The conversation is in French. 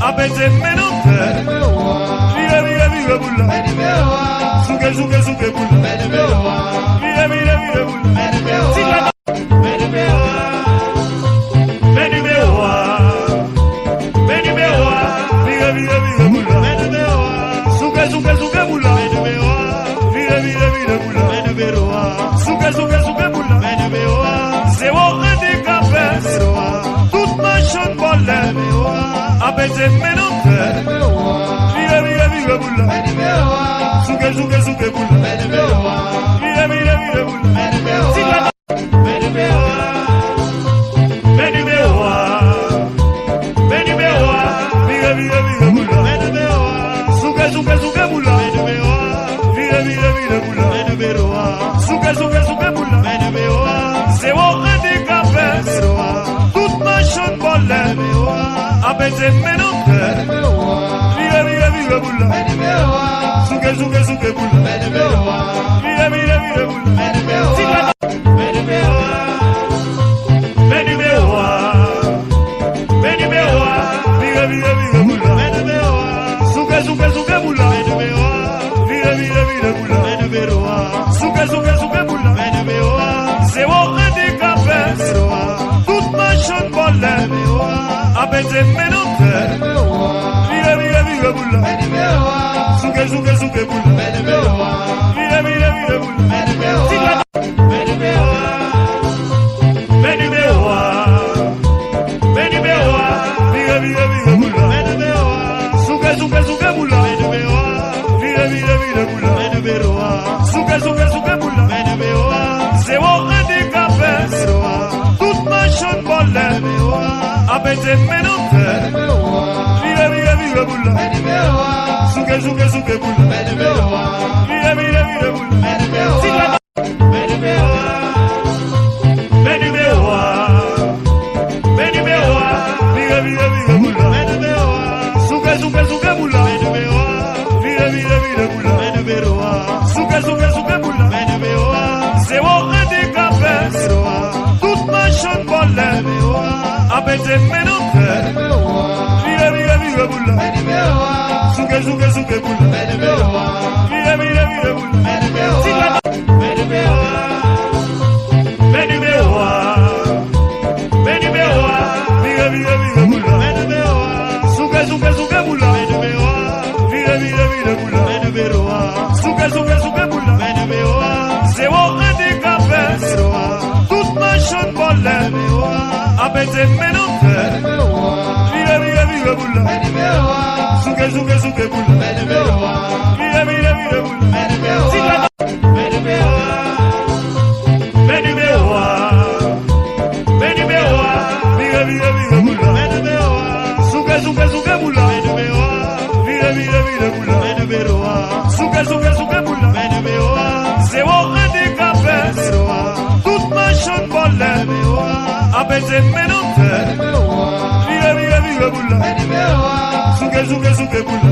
Apete menonte, vive bula, suke bula, vive bula, apete menonte, vive bula, suke bula, vive bula, apete menonte, vive bula, suke bula, vive bula, apete menonte, vive bula, suke bula, vive bula, apete menonte, vive bula, suke bula, vive bula, apete menonte, vive bula, suke bula, vive bula, apete menonte, vive bula, suke bula, vive bula, apete menonte, vive bula, suke bula,